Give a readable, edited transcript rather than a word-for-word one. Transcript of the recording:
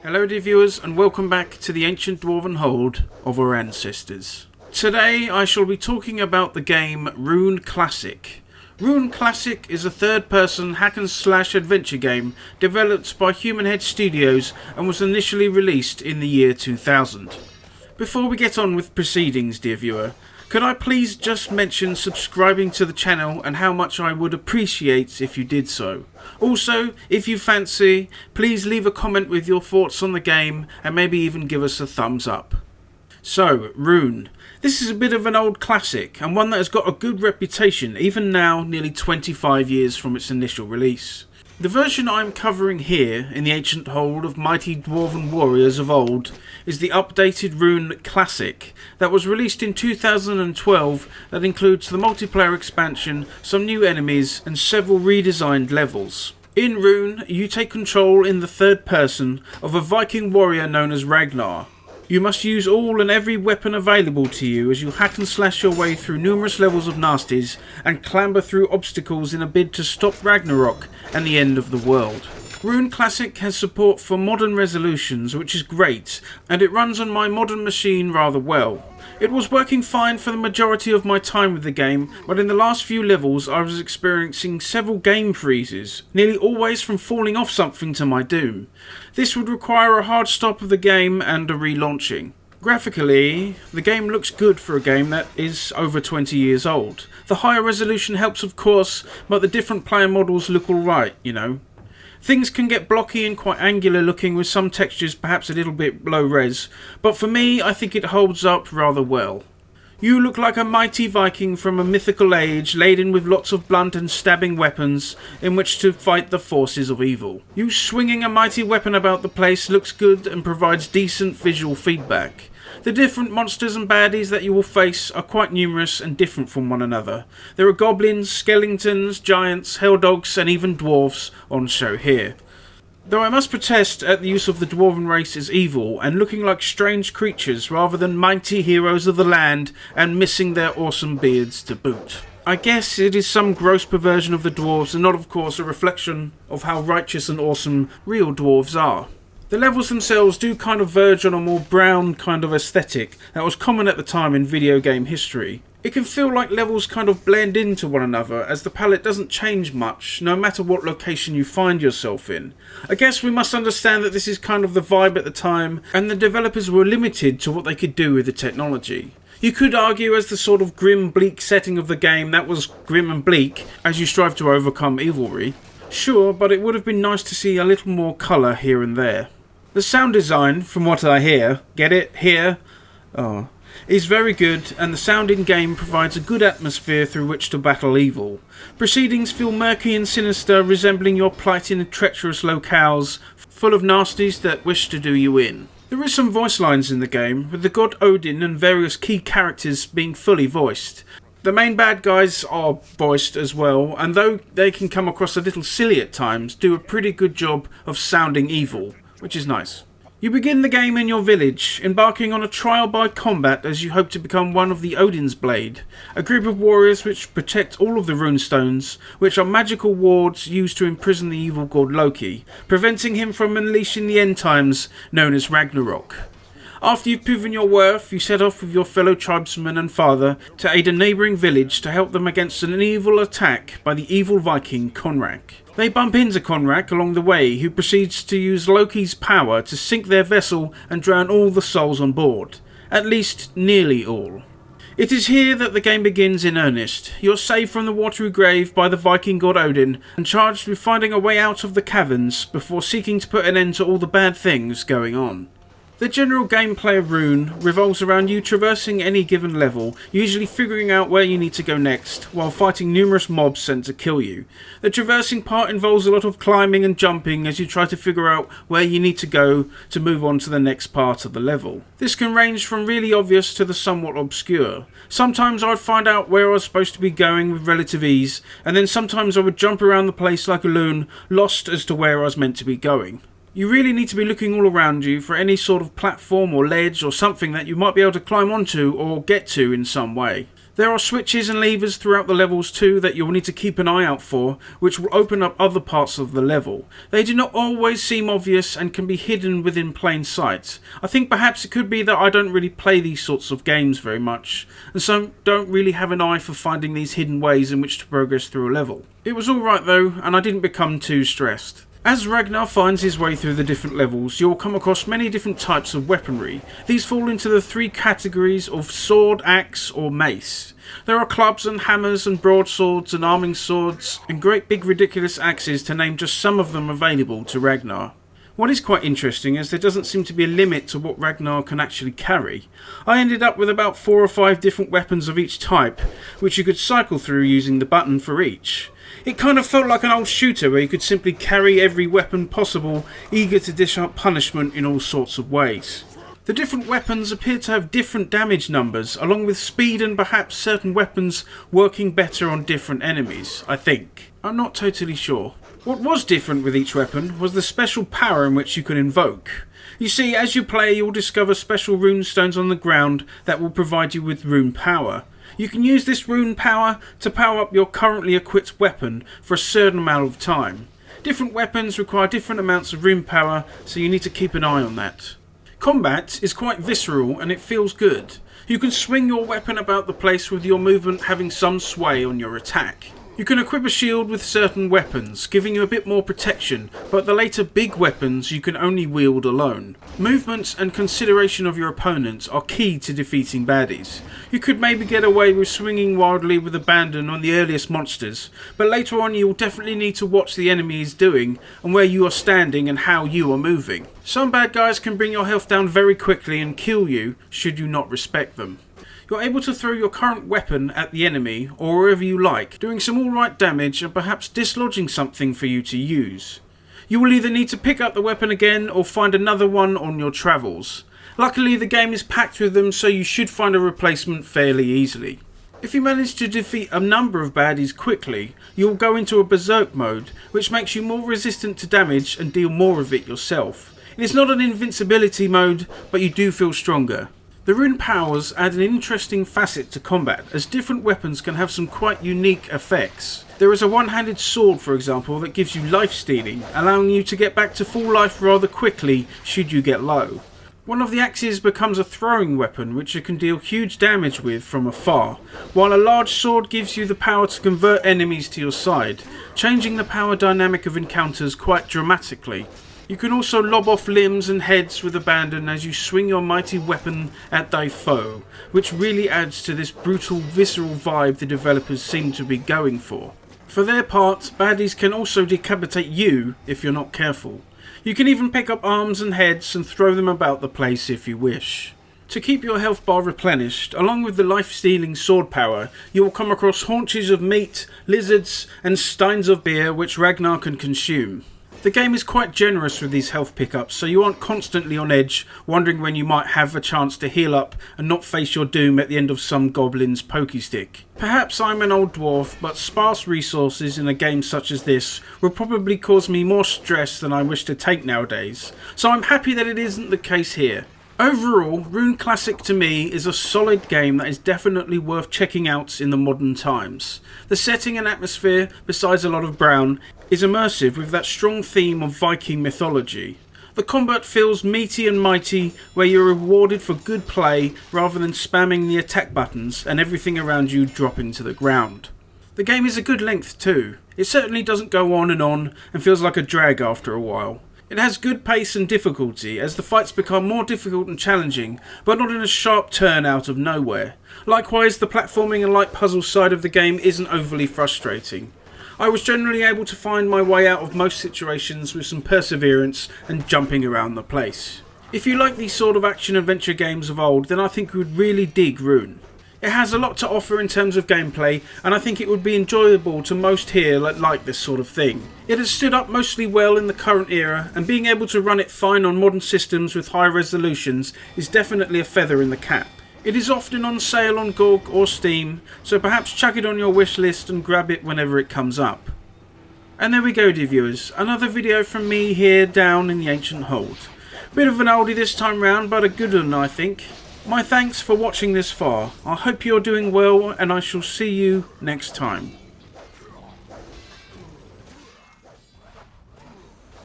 Hello dear viewers and welcome back to the ancient dwarven hold of our ancestors. Today I shall be talking about the game Rune Classic. Rune Classic is a third-person hack-and-slash adventure game developed by Human Head Studios and was initially released in the year 2000. Before we get on with proceedings, dear viewer, could I please just mention subscribing to the channel and how much I would appreciate if you did so. Also, if you fancy, please leave a comment with your thoughts on the game and maybe even give us a thumbs up. So, Rune. This is a bit of an old classic and one that has got a good reputation even now, nearly 25 years from its initial release. The version I'm covering here, in the ancient hold of mighty dwarven warriors of old, is the updated Rune Classic that was released in 2012 that includes the multiplayer expansion, some new enemies and several redesigned levels. In Rune, you take control in the third person of a Viking warrior known as Ragnar. You must use all and every weapon available to you as you hack and slash your way through numerous levels of nasties and clamber through obstacles in a bid to stop Ragnarok and the end of the world. Rune Classic has support for modern resolutions, which is great, and it runs on my modern machine rather well. It was working fine for the majority of my time with the game, but in the last few levels I was experiencing several game freezes, nearly always from falling off something to my doom. This would require a hard stop of the game and a relaunching. Graphically, the game looks good for a game that is over 20 years old. The higher resolution helps of course, but the different player models look alright, you know. Things can get blocky and quite angular looking with some textures perhaps a little bit low res, but for me I think it holds up rather well. You look like a mighty Viking from a mythical age laden with lots of blunt and stabbing weapons in which to fight the forces of evil. You swinging a mighty weapon about the place looks good and provides decent visual feedback. The different monsters and baddies that you will face are quite numerous and different from one another. There are goblins, skeletons, giants, helldogs and even dwarves on show here. Though I must protest at the use of the dwarven race as evil and looking like strange creatures rather than mighty heroes of the land and missing their awesome beards to boot. I guess it is some gross perversion of the dwarves and not of course a reflection of how righteous and awesome real dwarves are. The levels themselves do kind of verge on a more brown kind of aesthetic that was common at the time in video game history. It can feel like levels kind of blend into one another as the palette doesn't change much no matter what location you find yourself in. I guess we must understand that this is kind of the vibe at the time and the developers were limited to what they could do with the technology. You could argue as the sort of grim bleak setting of the game that was grim and bleak as you strive to overcome evilry. Sure, but it would have been nice to see a little more colour here and there. The sound design, from what I hear, get it? Hear? Oh, is very good and the sound in game provides a good atmosphere through which to battle evil. Proceedings feel murky and sinister, resembling your plight in treacherous locales full of nasties that wish to do you in. There is some voice lines in the game, with the god Odin and various key characters being fully voiced. The main bad guys are voiced as well, and though they can come across a little silly at times, do a pretty good job of sounding evil, which is nice. You begin the game in your village, embarking on a trial by combat as you hope to become one of the Odin's Blade, a group of warriors which protect all of the runestones, which are magical wards used to imprison the evil god Loki, preventing him from unleashing the end times known as Ragnarok. After you've proven your worth, you set off with your fellow tribesman and father to aid a neighbouring village to help them against an evil attack by the evil Viking Konrak. They bump into Konrak along the way, who proceeds to use Loki's power to sink their vessel and drown all the souls on board. At least, nearly all. It is here that the game begins in earnest. You're saved from the watery grave by the Viking god Odin and charged with finding a way out of the caverns before seeking to put an end to all the bad things going on. The general gameplay of Rune revolves around you traversing any given level, usually figuring out where you need to go next, while fighting numerous mobs sent to kill you. The traversing part involves a lot of climbing and jumping as you try to figure out where you need to go to move on to the next part of the level. This can range from really obvious to the somewhat obscure. Sometimes I'd find out where I was supposed to be going with relative ease, and then sometimes I would jump around the place like a loon, lost as to where I was meant to be going. You really need to be looking all around you for any sort of platform or ledge or something that you might be able to climb onto or get to in some way. There are switches and levers throughout the levels too that you'll need to keep an eye out for, which will open up other parts of the level. They do not always seem obvious and can be hidden within plain sight. I think perhaps it could be that I don't really play these sorts of games very much, and so don't really have an eye for finding these hidden ways in which to progress through a level. It was alright though, and I didn't become too stressed. As Ragnar finds his way through the different levels, you'll come across many different types of weaponry. These fall into the three categories of sword, axe or mace. There are clubs and hammers and broadswords and arming swords and great big ridiculous axes, to name just some of them available to Ragnar. What is quite interesting is there doesn't seem to be a limit to what Ragnar can actually carry. I ended up with about 4 or 5 different weapons of each type, which you could cycle through using the button for each. It kind of felt like an old shooter where you could simply carry every weapon possible, eager to dish out punishment in all sorts of ways. The different weapons appear to have different damage numbers, along with speed and perhaps certain weapons working better on different enemies, I think. I'm not totally sure. What was different with each weapon was the special power in which you could invoke. You see, as you play, you'll discover special rune stones on the ground that will provide you with rune power. You can use this rune power to power up your currently equipped weapon for a certain amount of time. Different weapons require different amounts of rune power, so you need to keep an eye on that. Combat is quite visceral and it feels good. You can swing your weapon about the place with your movement having some sway on your attack. You can equip a shield with certain weapons, giving you a bit more protection, but the later big weapons you can only wield alone. Movement and consideration of your opponents are key to defeating baddies. You could maybe get away with swinging wildly with abandon on the earliest monsters, but later on you will definitely need to watch the enemy is doing and where you are standing and how you are moving. Some bad guys can bring your health down very quickly and kill you should you not respect them. You're able to throw your current weapon at the enemy or wherever you like, doing some alright damage and perhaps dislodging something for you to use. You will either need to pick up the weapon again or find another one on your travels. Luckily the game is packed with them, so you should find a replacement fairly easily. If you manage to defeat a number of baddies quickly, you'll go into a berserk mode, which makes you more resistant to damage and deal more of it yourself. It is not an invincibility mode, but you do feel stronger. The rune powers add an interesting facet to combat, as different weapons can have some quite unique effects. There is a one-handed sword, for example, that gives you life stealing, allowing you to get back to full life rather quickly should you get low. One of the axes becomes a throwing weapon which you can deal huge damage with from afar, while a large sword gives you the power to convert enemies to your side, changing the power dynamic of encounters quite dramatically. You can also lob off limbs and heads with abandon as you swing your mighty weapon at thy foe, which really adds to this brutal, visceral vibe the developers seem to be going for. For their part, baddies can also decapitate you if you're not careful. You can even pick up arms and heads and throw them about the place if you wish. To keep your health bar replenished, along with the life-stealing sword power, you will come across haunches of meat, lizards and steins of beer which Ragnar can consume. The game is quite generous with these health pickups, so you aren't constantly on edge, wondering when you might have a chance to heal up and not face your doom at the end of some goblin's pokey stick. Perhaps I'm an old dwarf, but sparse resources in a game such as this will probably cause me more stress than I wish to take nowadays, so I'm happy that it isn't the case here. Overall, Rune Classic to me is a solid game that is definitely worth checking out in the modern times. The setting and atmosphere, besides a lot of brown, is immersive with that strong theme of Viking mythology. The combat feels meaty and mighty, where you're rewarded for good play rather than spamming the attack buttons and everything around you dropping to the ground. The game is a good length too. It certainly doesn't go on and feels like a drag after a while. It has good pace and difficulty as the fights become more difficult and challenging, but not in a sharp turn out of nowhere. Likewise, the platforming and light puzzle side of the game isn't overly frustrating. I was generally able to find my way out of most situations with some perseverance and jumping around the place. If you like these sort of action-adventure games of old, then I think you would really dig Rune. It has a lot to offer in terms of gameplay, and I think it would be enjoyable to most here that like this sort of thing. It has stood up mostly well in the current era, and being able to run it fine on modern systems with high resolutions is definitely a feather in the cap. It is often on sale on GOG or Steam, so perhaps chuck it on your wish list and grab it whenever it comes up. And there we go, dear viewers, another video from me here down in the Ancient Hold. Bit of an oldie this time round, but a good one I think. My thanks for watching this far. I hope you're doing well, and I shall see you next time.